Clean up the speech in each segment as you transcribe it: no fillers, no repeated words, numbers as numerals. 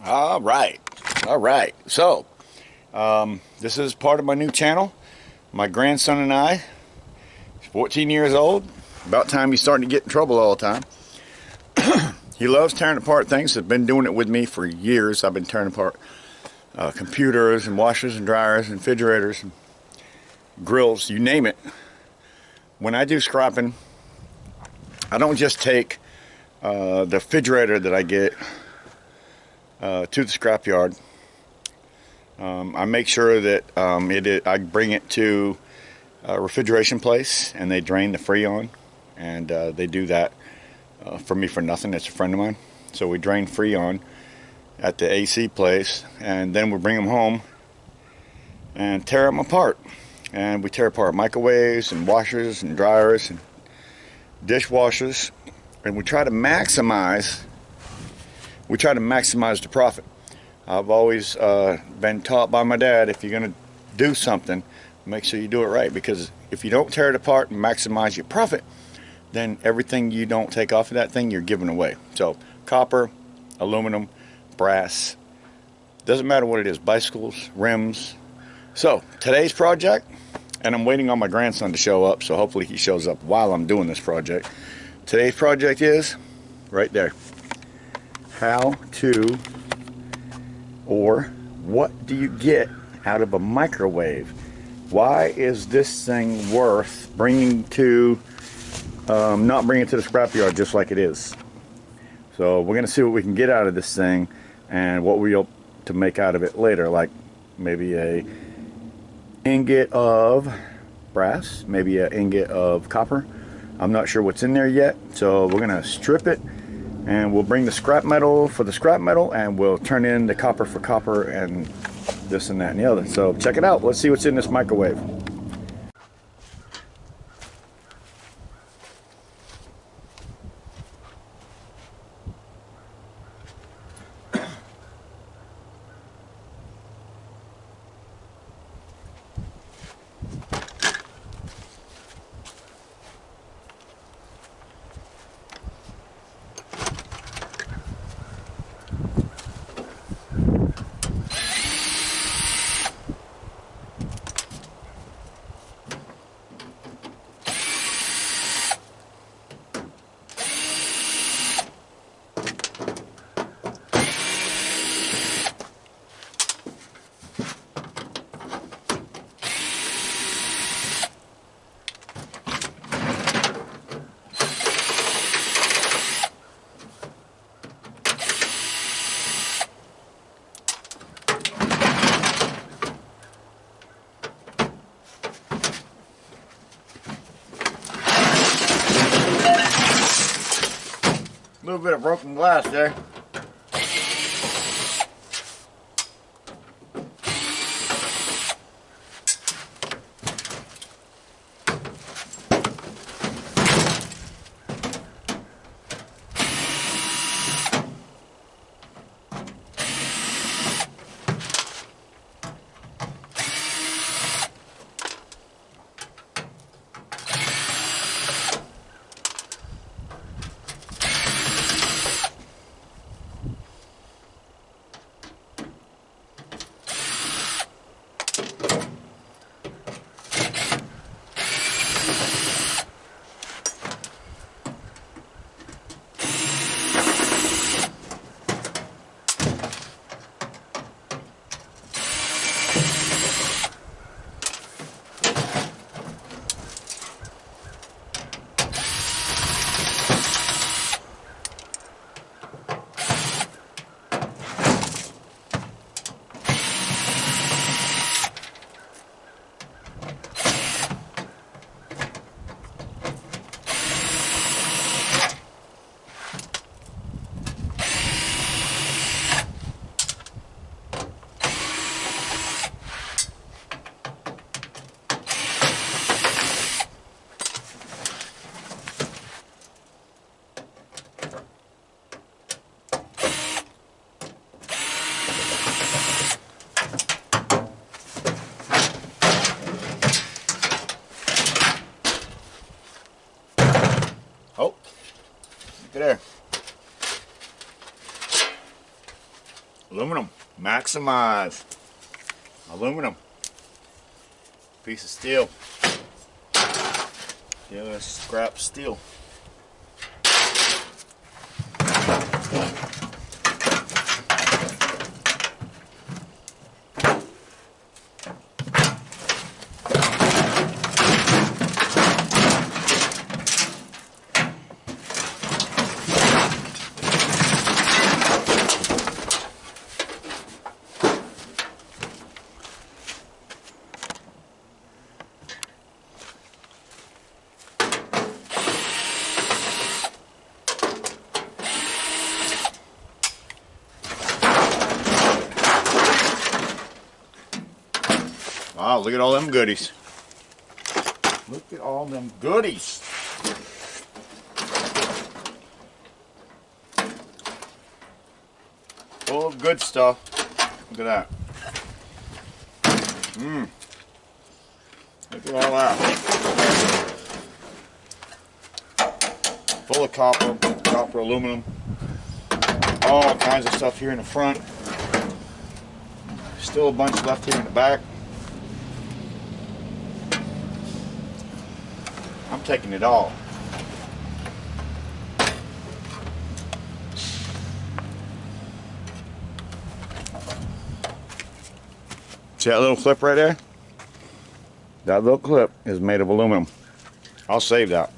All right. So, this is part of my new channel. My grandson and I, he's 14 years old. About time he's starting to get in trouble all the time. He loves tearing apart things. He's been doing it with me for years. I've been tearing apart computers and washers and dryers and refrigerators and grills, you name it. When I do scrapping, I don't just take the refrigerator that I get to the scrapyard. I make sure that I bring it to a refrigeration place and they drain the Freon, and they do that for me for nothing. It's a friend of mine. So we drain Freon at the AC place, and then we bring them home and tear them apart. And we tear apart microwaves and washers and dryers and dishwashers, and we try to maximize the profit. I've always been taught by my dad, if you're going to do something, make sure you do it right, because if you don't tear it apart and maximize your profit, then everything you don't take off of that thing, you're giving away. So copper, aluminum, brass, doesn't matter what it is, bicycles, rims. So today's project, and I'm waiting on my grandson to show up, so hopefully he shows up while I'm doing this project. Today's project is right there. How to, or what do you get out of a microwave? Why is this thing worth bringing to, not bringing it to the scrapyard just like it is? So we're going to see what we can get out of this thing and what we hope to make out of it later, like maybe a ingot of brass, maybe an ingot of copper. I'm not sure what's in there yet, so we're going to strip it and we'll bring the scrap metal for the scrap metal, and we'll turn in the copper for copper and this and that and the other. So check it out. Let's see what's in this microwave. A little bit of broken glass there. Aluminum. Maximize. Aluminum. Piece of steel. Yeah, scrap steel. Wow, look at all them goodies. Look at all them goodies. Full of good stuff. Look at that. Look at all that. Full of copper, aluminum. All kinds of stuff here in the front. Still a bunch left here in the back. I'm taking it all. See that little clip right there? That little clip is made of aluminum. I'll save that.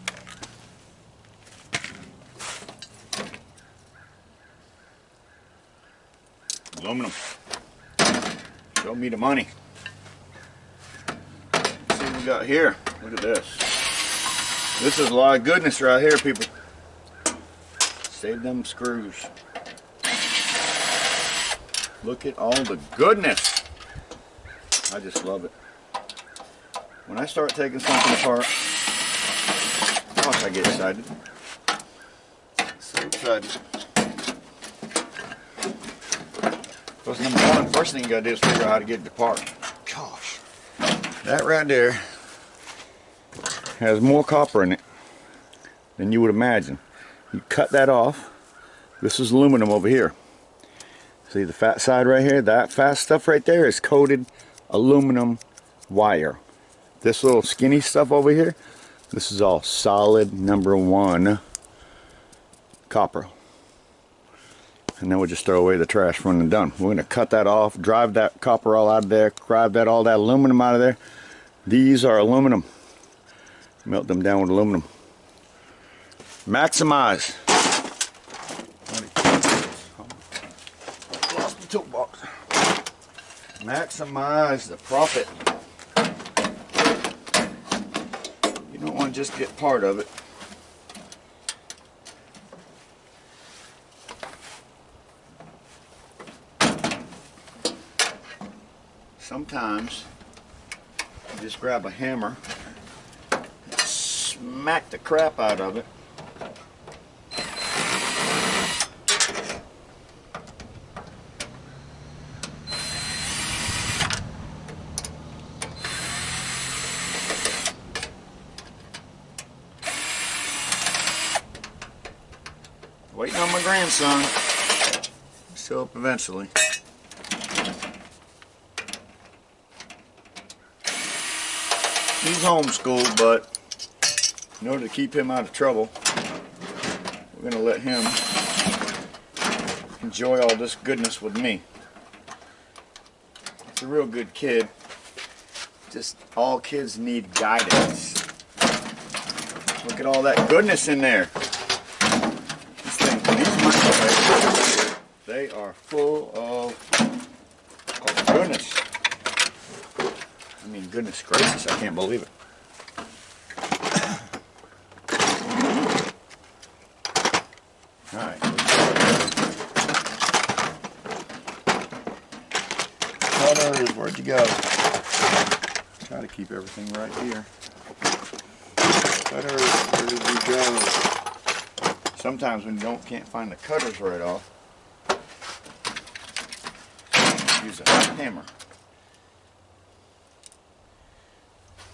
Aluminum. Show me the money. Let's see what we got here. Look at this. This is a lot of goodness right here, people. Save them screws. Look at all the goodness. I just love it. When I start taking something apart, gosh, I get excited. So excited. Because number one, first thing you gotta do is figure out how to get it apart. Gosh. That right there has more copper in it than you would imagine. You cut that off. This is aluminum over here. See the fat side right here? That fat stuff right there is coated aluminum wire. This little skinny stuff over here, this is all solid number one copper. And then we'll just throw away the trash when we're done. We're going to cut that off, drive that copper all out of there, drive all that aluminum out of there. These are aluminum. Melt them down with aluminum. Maximize. Lost the toolbox. Maximize the profit. You don't want to just get part of it. Sometimes you just grab a hammer, smack the crap out of it. Waiting on my grandson. Show up eventually. He's homeschooled, but in order to keep him out of trouble, we're going to let him enjoy all this goodness with me. He's a real good kid. Just all kids need guidance. Look at all that goodness in there. They are full of goodness. I mean, goodness gracious, I can't believe it. Alright. Cutters, where'd you go? Try to keep everything right here. Cutters, where did you go? Sometimes when you can't find the cutters right off, use a hammer.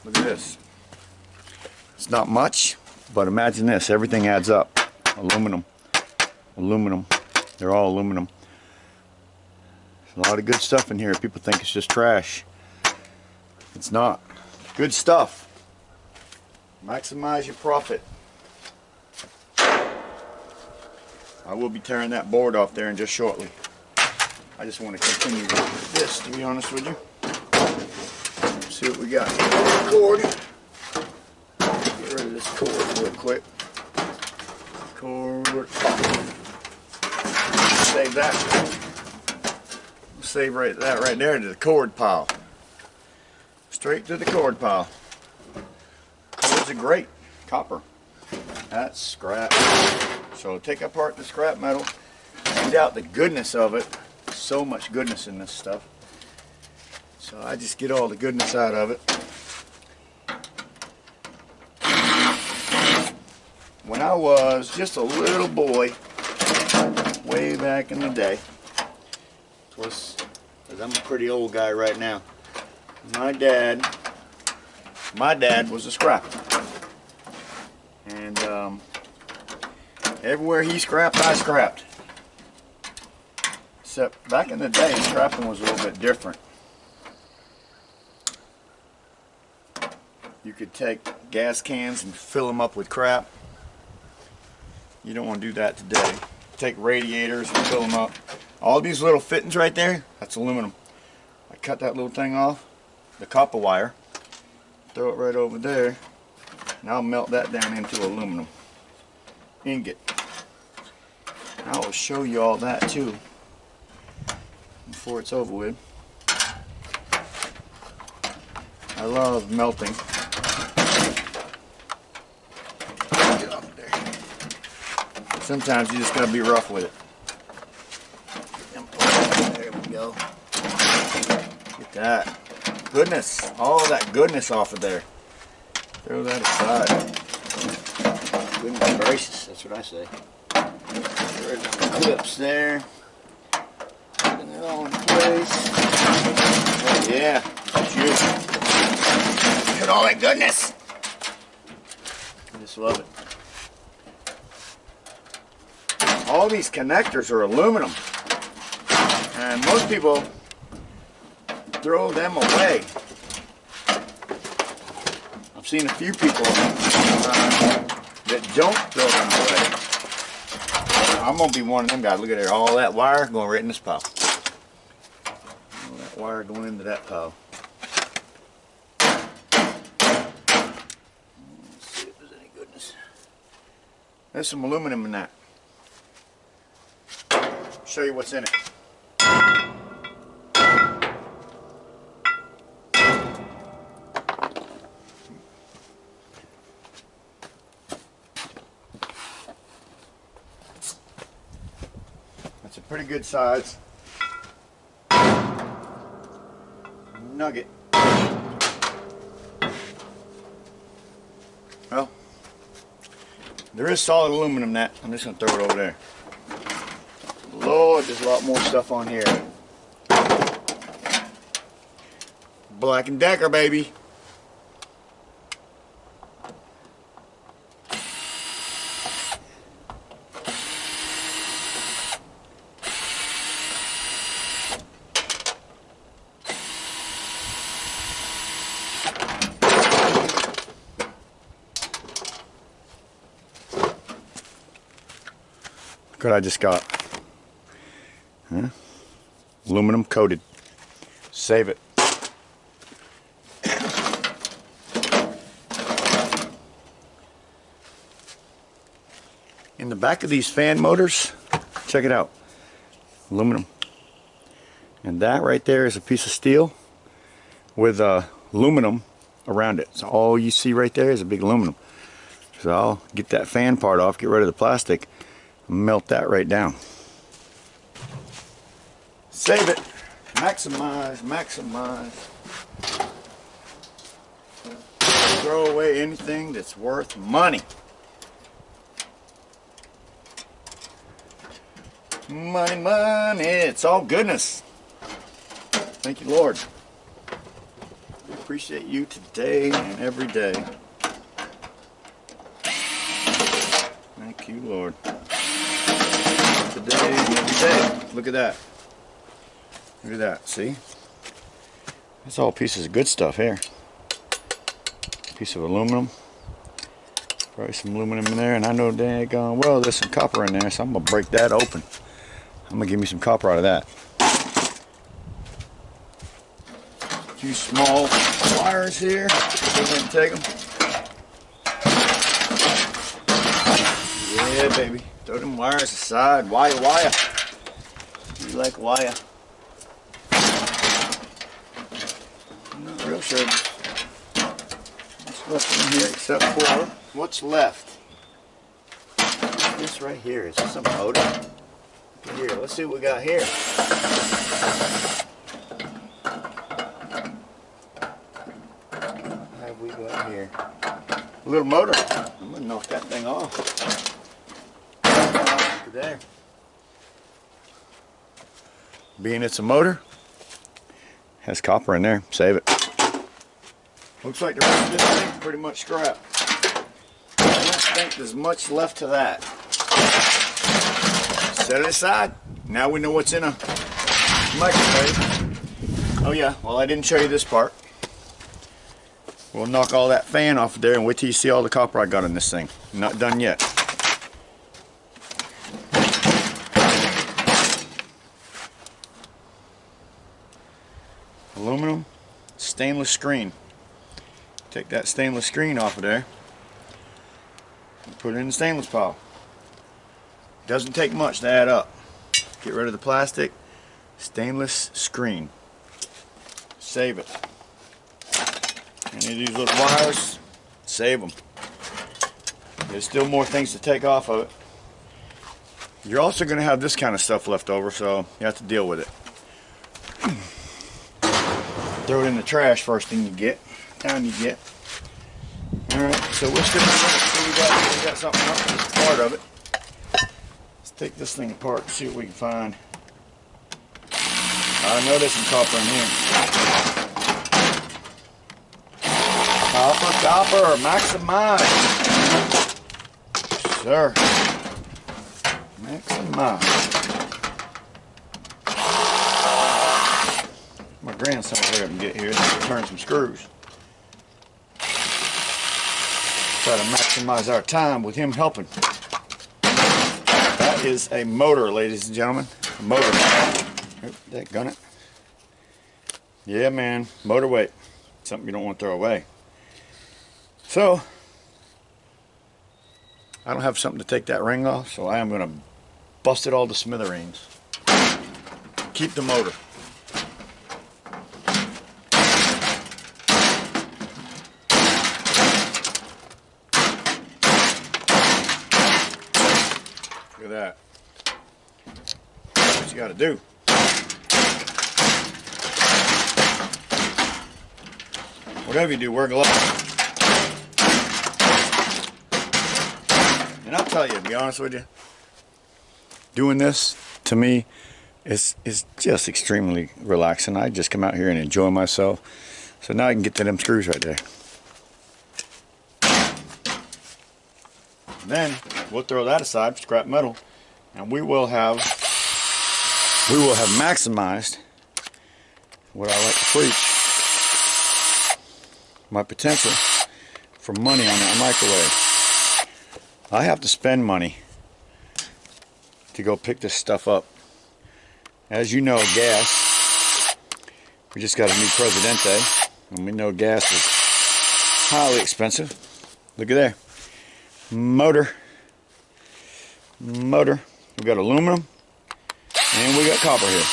Look at this. It's not much, but imagine this. Everything adds up. Aluminum. Aluminum. They're all aluminum. A lot of good stuff in here. People think it's just trash. It's not. Good stuff. Maximize your profit. I will be tearing that board off there in just shortly. I just want to continue with this, to be honest with you. Let's see what we got. Cord. Get rid of this cord real quick. Cord. Save that. Save that right there to the cord pile. Straight to the cord pile. Cords are great. Copper. That's scrap. So take apart the scrap metal. Find out the goodness of it. So much goodness in this stuff. So I just get all the goodness out of it. When I was just a little boy, way back in the day, because I'm a pretty old guy right now, my dad was a scrapper. And everywhere he scrapped, I scrapped. Except back in the day, scrapping was a little bit different. You could take gas cans and fill them up with crap. You don't want to do that today. Take radiators and fill them up. All these little fittings right there, that's aluminum. I cut that little thing off, the copper wire, throw it right over there, and I'll melt that down into aluminum ingot. I will show you all that too before it's over with. I love melting. Get up there. Sometimes you just gotta be rough with it. There we go. Get that. Goodness. All of that goodness off of there. Throw that aside. Goodness gracious, that's what I say. Get rid of the clips there. Putting it all in place. Oh yeah, juice. Look at all that goodness. I just love it. All these connectors are aluminum. And most people throw them away. I've seen a few people that don't throw them away. I'm going to be one of them guys. Look at there, all that wire going right in this pile. All that wire going into that pile. Let's see if there's any goodness. There's some aluminum in that. Show you what's in it. That's a pretty good size nugget. Well, there is solid aluminum in that. I'm just going to throw it over there. Lord, there's a lot more stuff on here. Black & Decker, baby. Look what I just got. Huh? Aluminum coated. Save it. In the back of these fan motors, check it out. Aluminum. And that right there is a piece of steel with aluminum around it. So all you see right there is a big aluminum. So I'll get that fan part off, get rid of the plastic, and melt that right down. Save it. Maximize, maximize. Throw away anything that's worth money. Money, money. It's all goodness. Thank you, Lord. I appreciate you today and every day. Thank you, Lord. Today and every day. Look at that. Look at that, see? It's all pieces of good stuff here. Piece of aluminum. Probably some aluminum in there, and I know daggone well there's some copper in there, so I'm gonna break that open. I'm gonna give me some copper out of that. A few small wires here. Go ahead and take them. Yeah, baby. Throw them wires aside. Wire, wire. You like wire? I'm not real sure what's left in here except for what's left. This right here, is this a motor? Here, let's see what we got here. What have we got here? A little motor. I'm gonna knock that thing off. Look at there. Being it's a motor, has copper in there. Save it. Looks like the rest of this thing's pretty much scrap. I don't think there's much left to that. Set it aside. Now we know what's in a microwave. Oh yeah, well I didn't show you this part. We'll knock all that fan off there and wait till you see all the copper I got in this thing. I'm not done yet. Aluminum, stainless screen. Take that stainless screen off of there and put it in the stainless pile. Doesn't take much to add up. Get rid of the plastic. Stainless screen. Save it. Any of these little wires, save them. There's still more things to take off of it. You're also going to have this kind of stuff left over, so you have to deal with it. Throw it in the trash first thing you get. Time you get. Alright, so we're still we got something else that's part of it. Let's take this thing apart and see what we can find. I know there's some copper in here. Copper, copper, maximize. Sir. Maximize. My grandson will hurry up and get here and turn some screws. Try to maximize our time with him helping. That is a motor, ladies and gentlemen. A motor. Oh, that gun it. Yeah, man. Motor weight. Something you don't want to throw away. So, I don't have something to take that ring off, so I am going to bust it all to smithereens. Keep the motor. Look at that. That's what you got to do. Whatever you do, wear gloves. And I'll tell you, to be honest with you, doing this, to me, is just extremely relaxing. I just come out here and enjoy myself. So now I can get to them screws right there. Then we'll throw that aside, scrap metal, and we will have maximized what I like to preach, my potential for money on that microwave. I have to spend money to go pick this stuff up. As you know, gas, we just got a new Presidente, and we know gas is highly expensive. Look at there. Motor. We got aluminum, and we got copper here.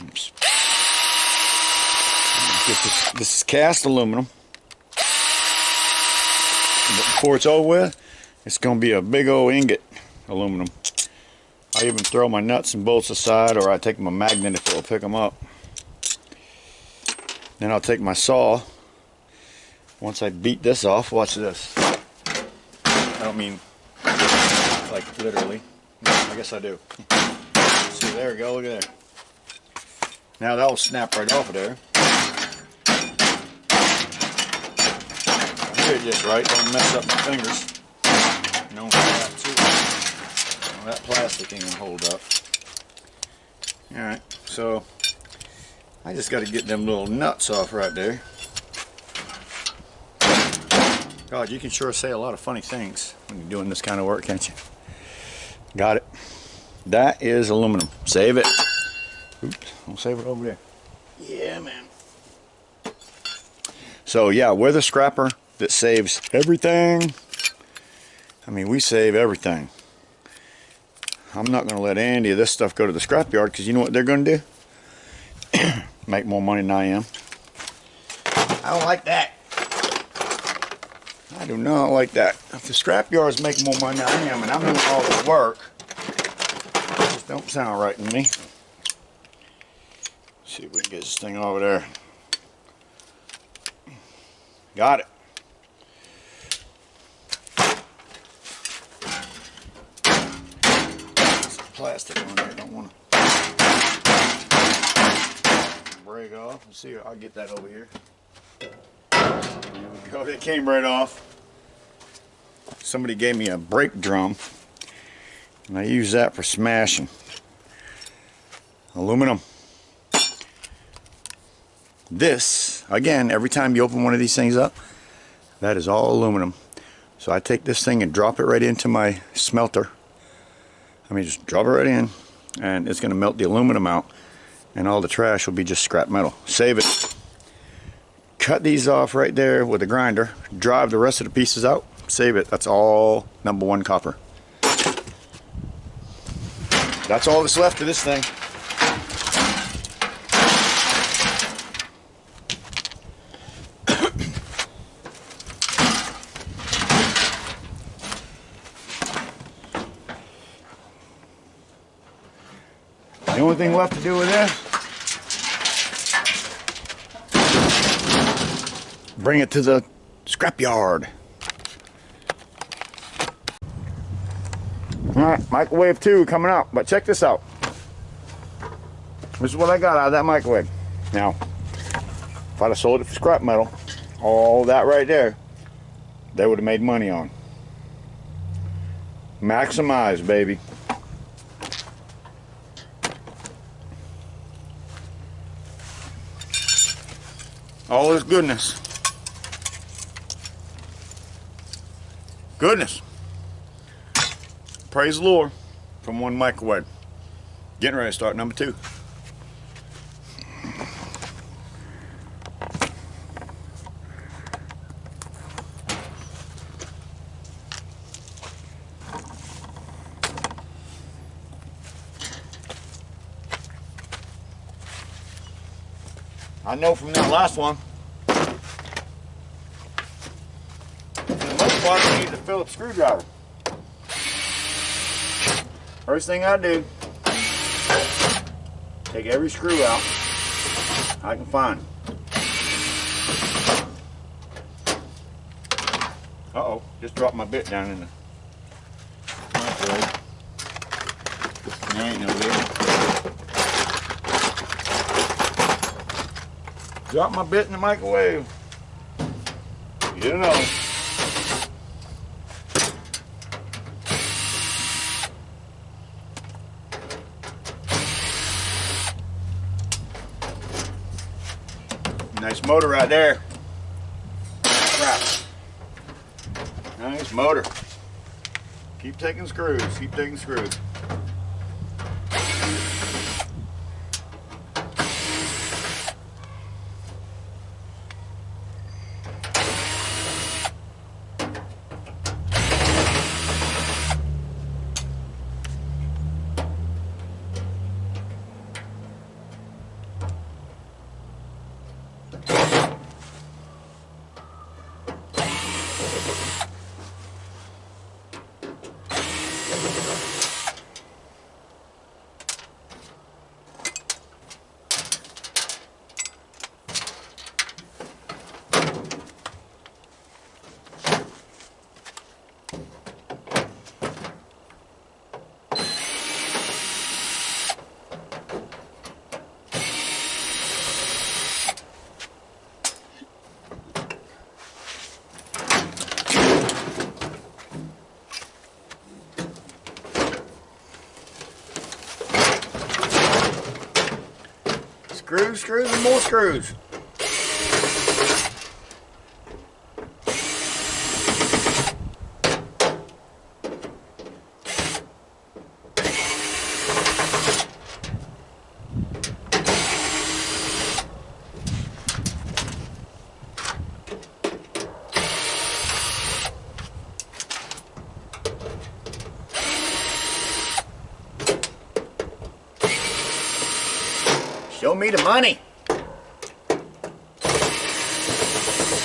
Oops. This is cast aluminum. But before it's over with, it's going to be a big old ingot aluminum. I even throw my nuts and bolts aside, or I take my magnet if it'll pick them up. Then I'll take my saw. Once I beat this off, watch this. I don't mean like literally. No, I guess I do. See, there we go. Look at there. Now that will snap right off of there. I did it just right. Don't mess up my fingers. No, that too. Well, that plastic ain't gonna hold up. All right. So so I just got to get them little nuts off right there. God, you can sure say a lot of funny things when you're doing this kind of work, can't you? Got it. That is aluminum. Save it. Oops, I'll save it over there. Yeah, man. So yeah, we're the scrapper that saves everything. I mean, we save everything. I'm not going to let any of this stuff go to the scrapyard, because you know what they're going to do? Make more money than I am. I don't like that. I do not like that. If the scrapyard is making more money than I am, and I'm doing all the work, it just don't sound right to me. Let's see if we can get this thing over there. Got it. Some plastic on there. Don't want to break off. Let's see. I'll get that over here. There we go. That came right off. Somebody gave me a brake drum, and I use that for smashing. Aluminum. This, again, every time you open one of these things up, that is all aluminum. So I take this thing and drop it right into my smelter. I mean, just drop it right in, and it's going to melt the aluminum out, and all the trash will be just scrap metal. Save it. Cut these off right there with a grinder. Drive the rest of the pieces out. Save it. That's all #1 copper. That's all that's left of this thing. The only thing left to do with this, bring it to the scrap yard. Alright, microwave 2 coming up, but check this out. This is what I got out of that microwave. Now, if I'd have sold it for scrap metal, all that right there, they would have made money on. Maximize, baby. All this goodness. Goodness. Praise the Lord from one microwave. Getting ready to start number 2. I know from that last one, for the most part, I need a Phillips screwdriver. First thing I do, take every screw out I can find. Uh-oh, just dropped my bit down in the microwave. There ain't no bit. Drop my bit in the microwave. You know. Nice motor right there. Crap. Nice motor. Keep taking screws. Keep taking screws. Screws, screws, and more screws. Show me the money.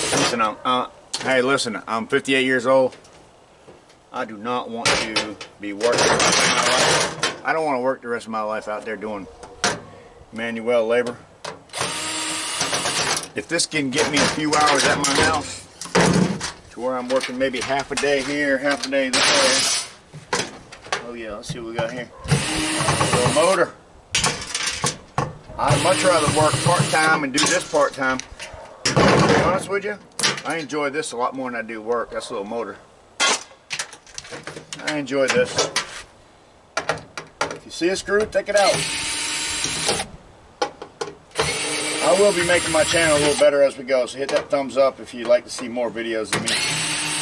Listen, hey, listen, I'm 58 years old. I do not want to be working the rest of my life. I don't want to work the rest of my life out there doing manual labor. If this can get me a few hours at my house, to where I'm working maybe half a day here, half a day this way. Oh yeah, let's see what we got here. A little motor. I'd much rather work part-time and do this part-time. To be honest with you, I enjoy this a lot more than I do work. That's a little motor. I enjoy this. If you see a screw, take it out. I will be making my channel a little better as we go, so hit that thumbs up if you'd like to see more videos of me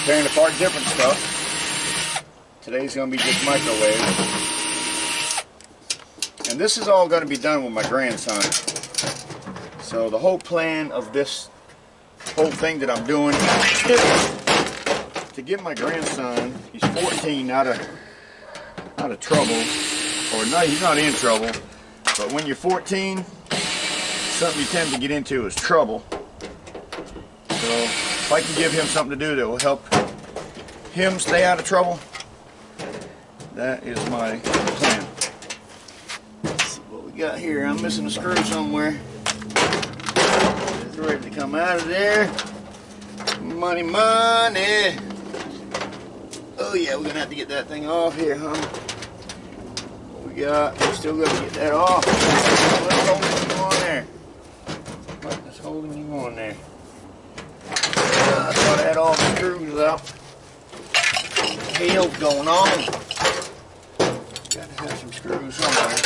tearing apart different stuff. Today's going to be just microwave. And this is all going to be done with my grandson. So the whole plan of this whole thing that I'm doing is to get my grandson, he's 14, out of trouble. Or no, he's not in trouble. But when you're 14, something you tend to get into is trouble. So if I can give him something to do that will help him stay out of trouble, that is my plan. Got here, I'm missing a screw somewhere. It's ready to come out of there. Money, money. Oh yeah, we're gonna have to get that thing off here, huh? What we got? We still gotta get that off. What's holding you on there? What is holding you on there? I thought I had all the screws out. What the hell's going on? Gotta have some screws somewhere.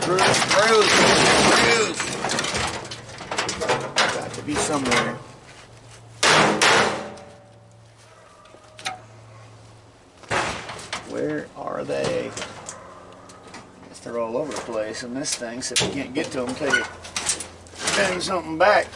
Screws, screws, screws. Got to be somewhere. Where are they? I guess they're all over the place in this thing, so if you can't get to them until you bend something back.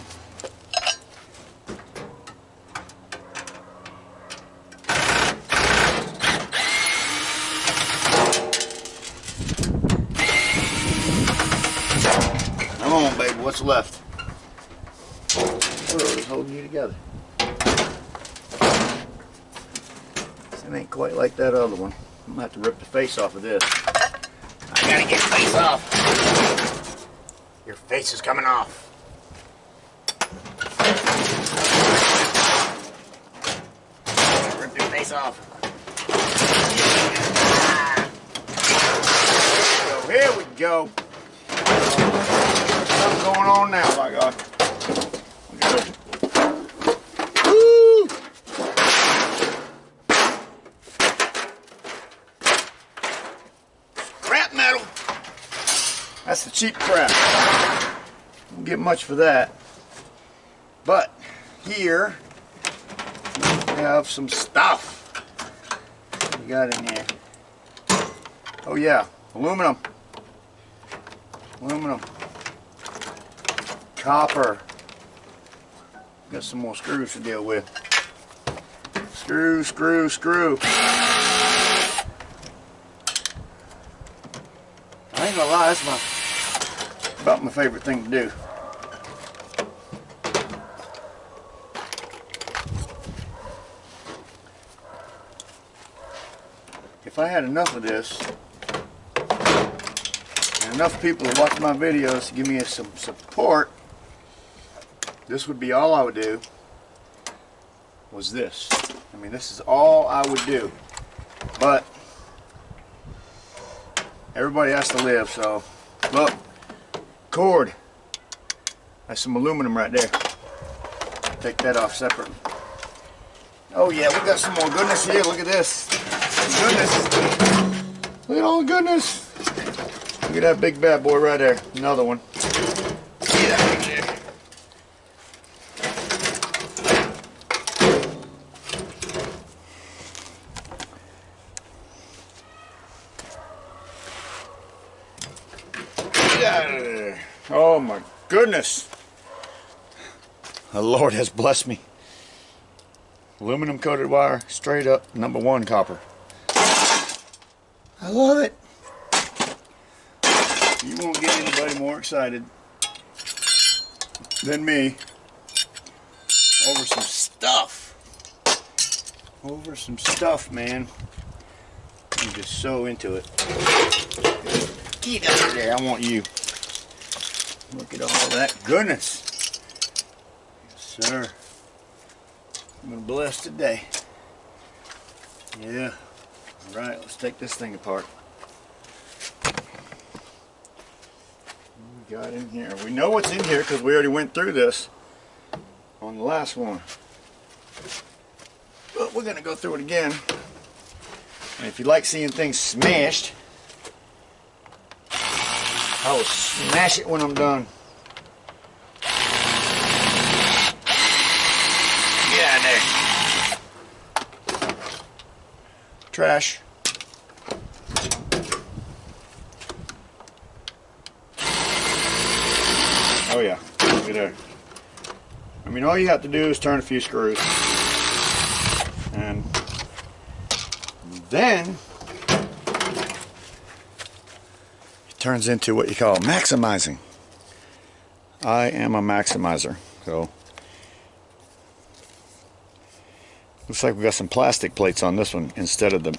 Come on, baby, what's left? What's holding you together? It ain't quite like that other one. I'm gonna have to rip the face off of this. I gotta get the face off. Your face is coming off. Rip your face off. So here we go. Something going on now, by God. Woo! Scrap metal. That's the cheap crap. Don't get much for that. But here we have some stuff. What we got in here? Oh yeah, aluminum. Aluminum. Copper. Got some more screws to deal with. Screw, screw, screw. I ain't gonna lie, that's about my favorite thing to do. If I had enough of this, and enough people to watch my videos to give me some support, this would be all I would do, was this. I mean, this is all I would do. But everybody has to live, so look, cord. That's some aluminum right there. Take that off separately. Oh yeah, we got some more goodness here. Look at this. Goodness. Look at all the goodness. Look at that big bad boy right there. Another one. Get out of there. Get out of there. Oh my goodness. The Lord has blessed me. Aluminum coated wire, straight up, #1 copper. I love it. You won't get anybody more excited than me over some stuff. Over some stuff, man. I'm just so into it. Get out of there, I want you. Look at all that goodness. Yes, sir. I'm gonna bless today. Yeah. Alright, let's take this thing apart. What we got in here? We know what's in here because we already went through this on the last one. But we're gonna go through it again. And if you like seeing things smashed, I will smash it when I'm done. Get out of there. Trash. Oh yeah, look at there. I mean, all you have to do is turn a few screws. And then it turns into what you call maximizing. I am a maximizer. So looks like we got some plastic plates on this one instead of the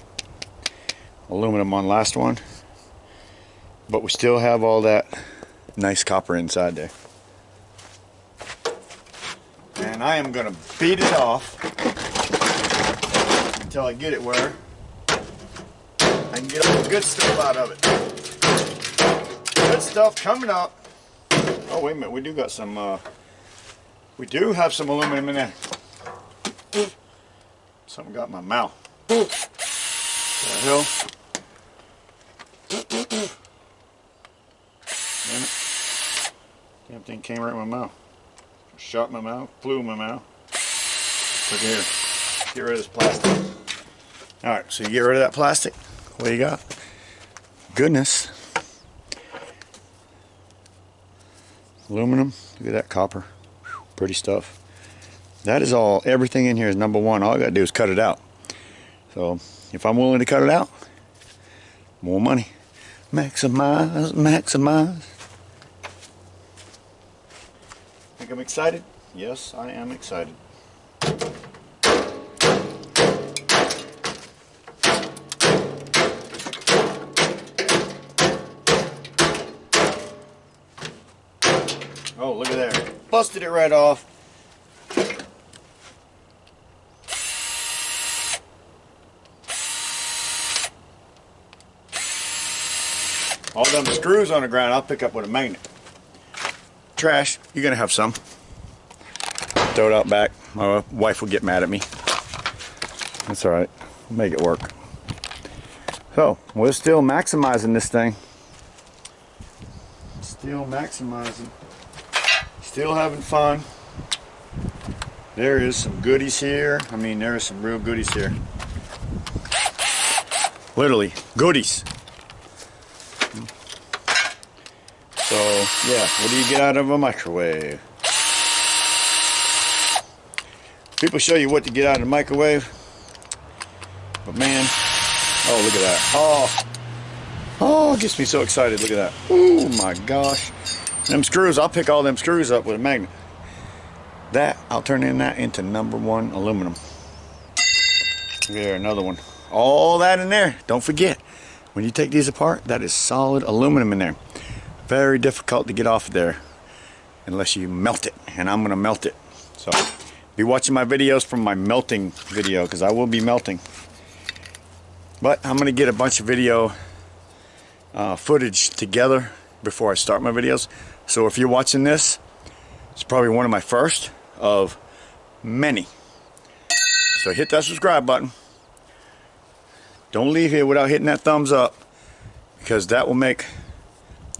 aluminum on last one. But we still have all that nice copper inside there. And I am going to beat it off until I get it where I can get all the good stuff out of it. Good stuff coming up. Oh, wait a minute. We do got some, we do have some aluminum in there. Something got in my mouth. What the hell? Damn it. Damn thing came right in my mouth. Shot in my mouth, flew in my mouth. Look here. Get rid of this plastic. Alright, so you get rid of that plastic. What do you got? Goodness. Aluminum. Look at that copper. Whew, pretty stuff. That is all. Everything in here is #1. All I got to do is cut it out. So, if I'm willing to cut it out, more money. Maximize, maximize. Think I'm excited? Yes, I am excited. Oh, look at there. Busted it right off. All them screws on the ground I'll pick up with a magnet. Trash, you're gonna have some. Throw it out back. My wife will get mad at me. That's alright. We'll make it work. So, we're still maximizing this thing. Still maximizing. Still having fun. There is some goodies here. I mean, there is some real goodies here. Literally, goodies. So, yeah, what do you get out of a microwave? People show you what to get out of the microwave. But man, oh, look at that. Oh, it gets me so excited. Look at that. Oh my gosh. Them screws, I'll pick all them screws up with a magnet. That, I'll turn that into #1 aluminum. There, another one. All that in there. Don't forget, when you take these apart, that is solid aluminum in there. Very difficult to get off of there unless you melt it, and I'm gonna melt it. So be watching my videos from my melting video, because I will be melting. But I'm gonna get a bunch of video footage together before I start my videos. So if you're watching this, it's probably one of my first of many. So hit that subscribe button. Don't leave here without hitting that thumbs up, because that will make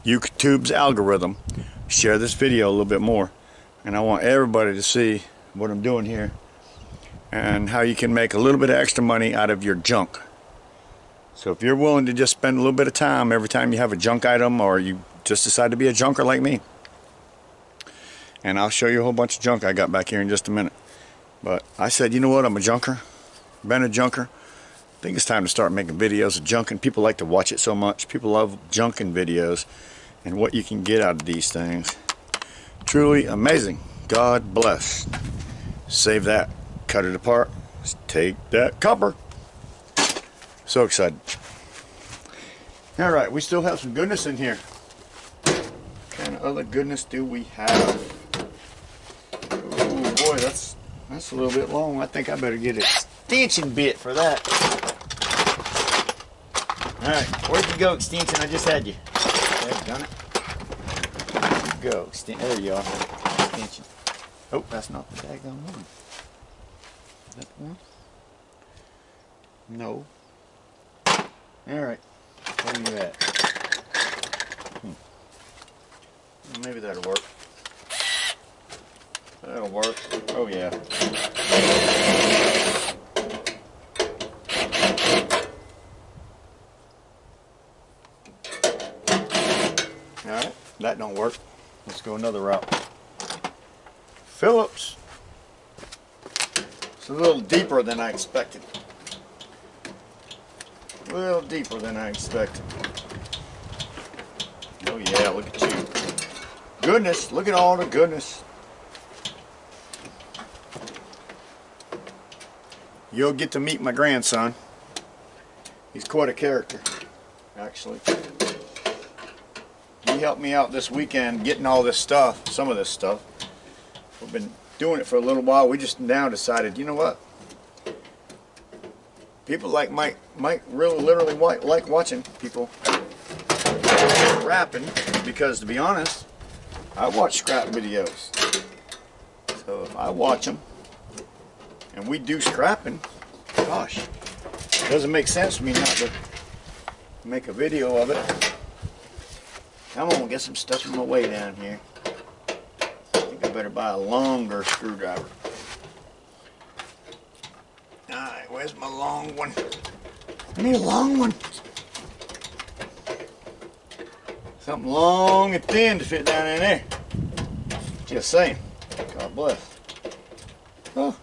YouTube's algorithm share this video a little bit more, and I want everybody to see what I'm doing here and how you can make a little bit of extra money out of your junk. So if you're willing to just spend a little bit of time every time you have a junk item, or you just decide to be a junker like me, and I'll show you a whole bunch of junk I got back here in just a minute. But I said, you know what, I'm a junker, been a junker. I think it's time to start making videos of junking. People like to watch it so much. People love junking videos and what you can get out of these things. Truly amazing. God bless. Save that. Cut it apart. Take that copper. So excited. Alright, we still have some goodness in here. What kind of other goodness do we have? Oh boy, that's a little bit long. I think I better get an extension bit for that. Alright, where'd you go, extension? I just had you. Okay, done it. Where'd you go? There you are. Extension. Oh, that's not the daggone one. Is that the one? No. Alright, where are you at? Well, maybe that'll work. That'll work. Oh yeah. Alright, that don't work. Let's go another route. Phillips. It's a little deeper than I expected. A little deeper than I expected. Oh yeah, look at you. Goodness, look at all the goodness. You'll get to meet my grandson. He's quite a character, actually. He helped me out this weekend getting all this stuff, some of this stuff. We've been doing it for a little while. We just now decided, you know what? People like might really literally like watching people scrapping, because to be honest, I watch scrap videos. So if I watch them and we do scrapping, gosh, it doesn't make sense for me not to make a video of it. I'm gonna get some stuff in my way down here. I think I better buy a longer screwdriver. Alright, where's my long one? I need a long one. Something long and thin to fit down in there. Just saying. God bless. Oh.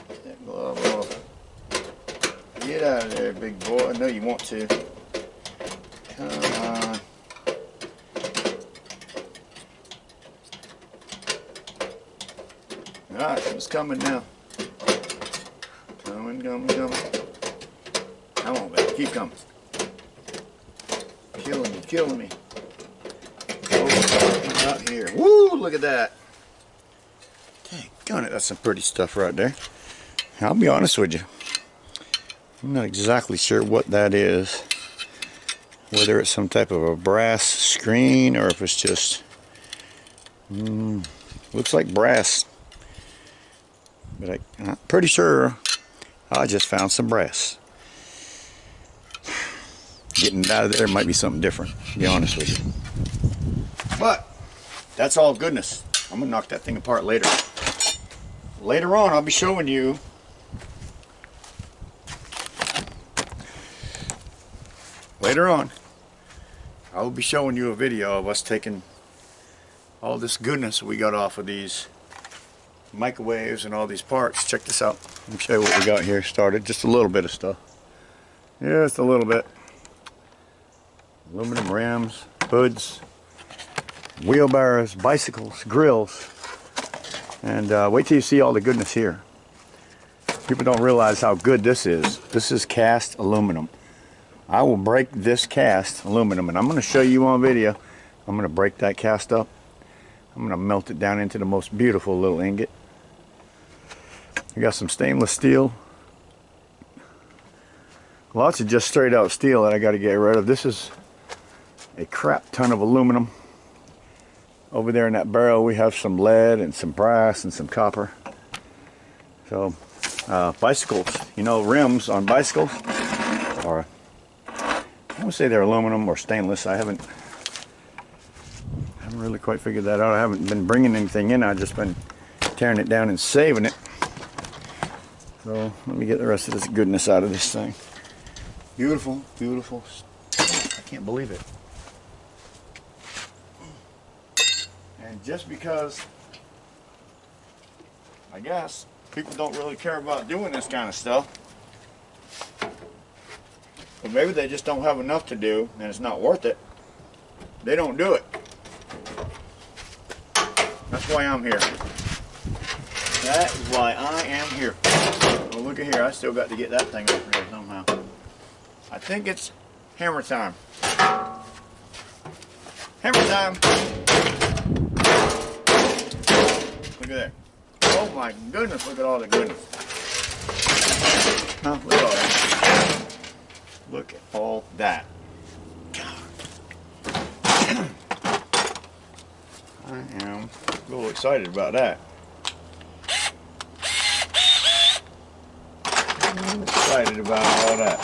Get that glove off. Get out of there, big boy. I know you want to. Come on. Alright, it's coming now. Coming. Come on, baby. Keep coming. Killing me. Oh, out here. Woo, look at that. Dang, that's some pretty stuff right there. I'll be honest with you. I'm not exactly sure what that is. Whether it's some type of a brass screen or if it's just looks like brass. But I'm pretty sure I just found some brass. Getting it out of there might be something different, to be honest with you. But that's all goodness. I'm gonna knock that thing apart later. Later on, I'll be showing you I will be showing you a video of us taking all this goodness we got off of these microwaves and all these parts. Check this out. Let me show you what we got here. Started just a little bit of stuff. Just a little bit. Aluminum rims, hoods, wheelbarrows, bicycles, grills, and wait till you see all the goodness here. People don't realize how good this is. This is cast aluminum. I will break this cast aluminum, and I'm going to show you on video. I'm going to break that cast up. I'm going to melt it down into the most beautiful little ingot. We got some stainless steel. Lots of just straight out steel that I got to get rid of. This is a crap ton of aluminum. Over there in that barrel we have some lead and some brass and some copper. So bicycles, you know, rims on bicycles are I want to say they're aluminum or stainless. I haven't really quite figured that out. I haven't been bringing anything in. I've just been tearing it down and saving it. So let me get the rest of this goodness out of this thing. Beautiful, beautiful. I can't believe it. And just because, I guess, people don't really care about doing this kind of stuff, but maybe they just don't have enough to do and it's not worth it, they don't do it. That's why I'm here. That is why I am here. Well, look at here, I still got to get that thing over here somehow. I think it's hammer time. Hammer time! Look at that. Oh my goodness, look at all the goodness. Huh? Look at all that. Look at all that. I am a little excited about that. I'm excited about all that.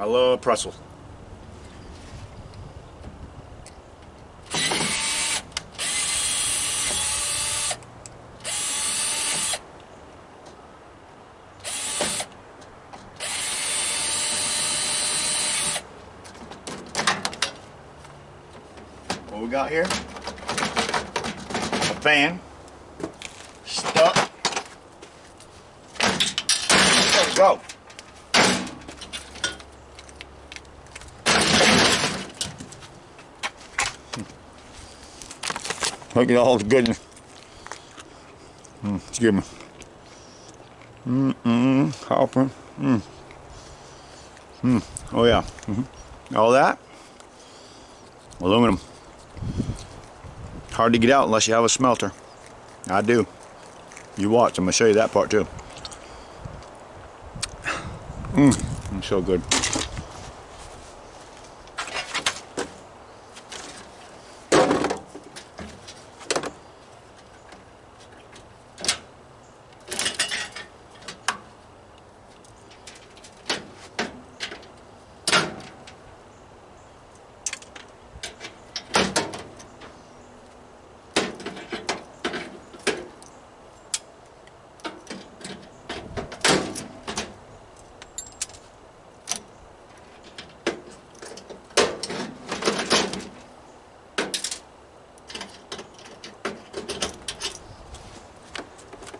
I love pretzels. What we got here? A fan stuck. Let's go. Look at all the goodness. Excuse me. Hopper. Oh yeah. All that. Aluminum. Hard to get out unless you have a smelter. I do. You watch. I'm gonna show you that part too. It's so good.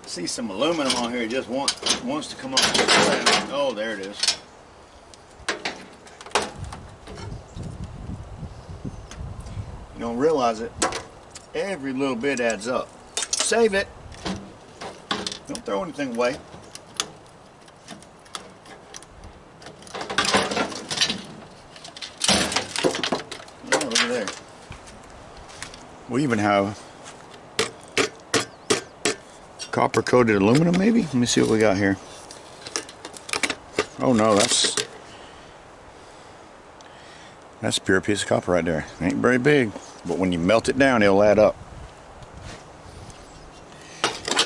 See some aluminum on here. It just wants to come off. Oh, there it is. You don't realize it. Every little bit adds up. Save it. Don't throw anything away. Oh, look at there. We even have copper coated aluminum, maybe? Let me see what we got here. Oh no, that's a pure piece of copper right there. Ain't very big, but when you melt it down, it'll add up.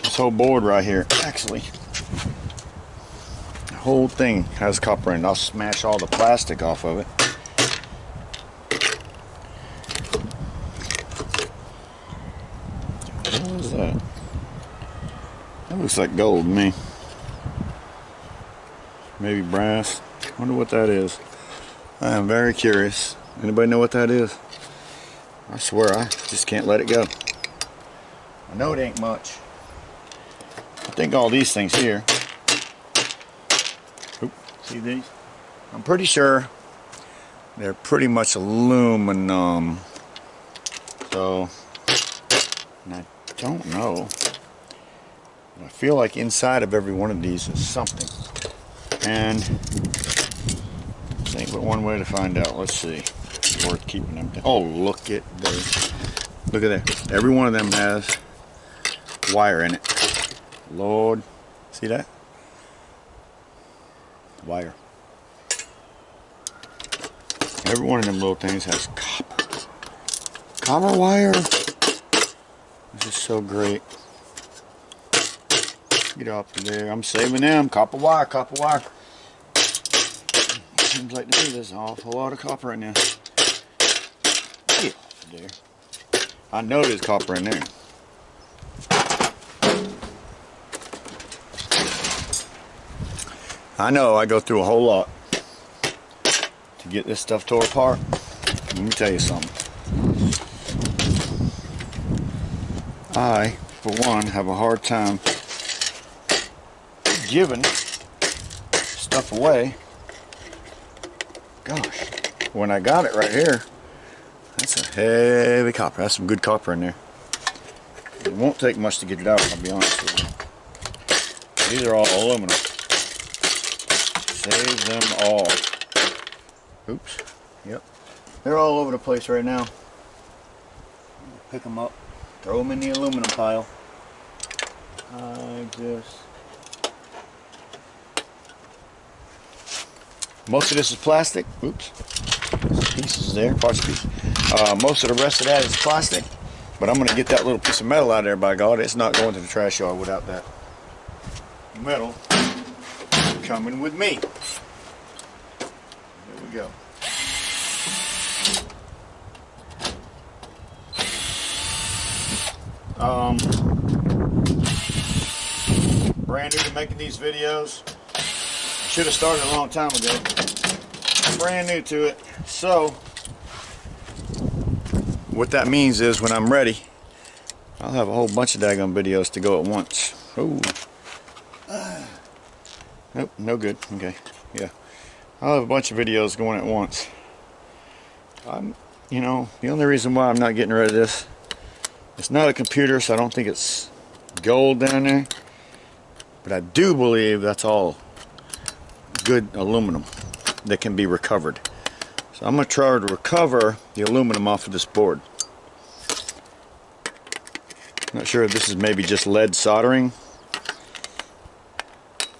This whole board right here, actually, the whole thing has copper in it. I'll smash all the plastic off of it. What is that? That looks like gold to me. Maybe brass. Wonder what that is. I am very curious. Anybody know what that is? I swear I just can't let it go. I know it ain't much. I think all these things here. Oop, see these? I'm pretty sure they're pretty much aluminum. So, and I don't know. I feel like inside of every one of these is something. And this ain't but one way to find out. Let's see. It's worth keeping them down. Oh, look at this. Look at that. Every one of them has wire in it. Lord. See that? Wire. Every one of them little things has copper wire. This is so great. Get off of there. I'm saving them. Copper wire, copper wire. Seems like to me there's an awful lot of copper in there. Get off of there. I know there's copper in there. I know I go through a whole lot to get this stuff tore apart. Let me tell you something. I, for one, have a hard time giving stuff away. Gosh, when I got it right here, that's a heavy copper. That's some good copper in there. It won't take much to get it out, I'll be honest with you. These are all aluminum. Save them all. Oops. Yep. They're all over the place right now. Pick them up, throw them in the aluminum pile. Most of this is plastic. Oops. Pieces there, parts of pieces. Most of the rest of that is plastic. But I'm going to get that little piece of metal out of there, by God. It's not going to the trash yard without that metal coming with me. There we go. Brand new to making these videos. Should have started a long time ago. Brand new to it. So what that means is when I'm ready, I'll have a whole bunch of daggone videos to go at once. Oh. Nope, no good. Okay. Yeah. I'll have a bunch of videos going at once. You know, the only reason why I'm not getting rid of this, it's not a computer, so I don't think it's gold down there. But I do believe that's all good aluminum that can be recovered. So I'm going to try to recover the aluminum off of this board. Not sure if this is maybe just lead soldering.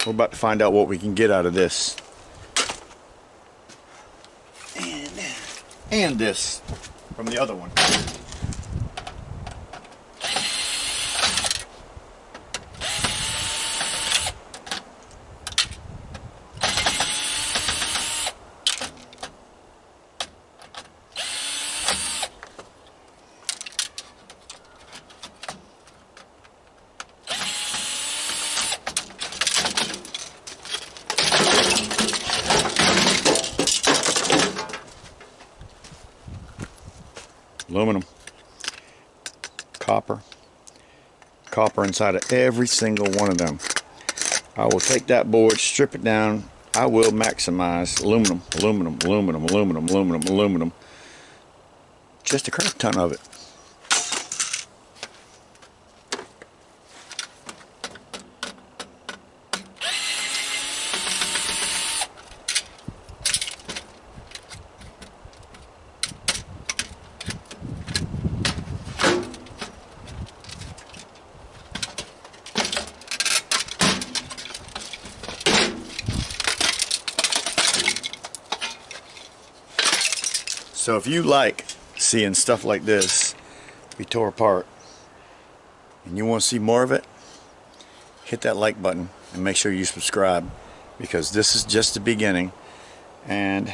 We're about to find out what we can get out of this. And this from the other one. Aluminum, copper inside of every single one of them. I will take that board, strip it down. I will maximize aluminum, aluminum, aluminum, aluminum, aluminum, aluminum. Just a crap ton of it. So if you like seeing stuff like this be tore apart and you want to see more of it, hit that like button and make sure you subscribe, because this is just the beginning. And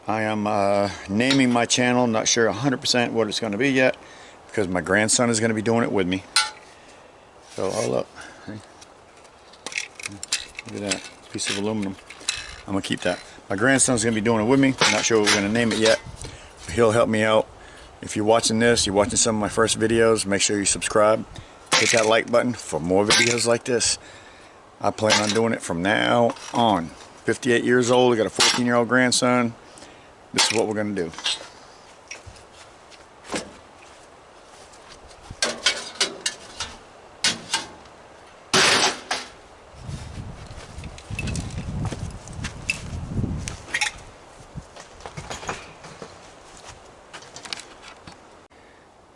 I am naming my channel, not sure 100% what it's going to be yet, because my grandson is going to be doing it with me. So hold up. Look at that piece of aluminum. I'm going to keep that. My grandson's going to be doing it with me. I'm not sure what we're going to name it yet. But he'll help me out. If you're watching this, you're watching some of my first videos, make sure you subscribe. Hit that like button for more videos like this. I plan on doing it from now on. 58 years old, I got a 14-year-old grandson. This is what we're going to do.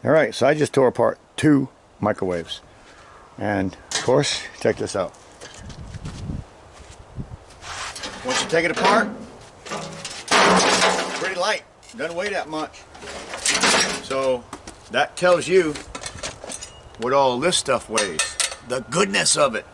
Alright, so I just tore apart 2 microwaves. And of course, check this out. Once you take it apart, pretty light. Doesn't weigh that much. So that tells you what all this stuff weighs. The goodness of it.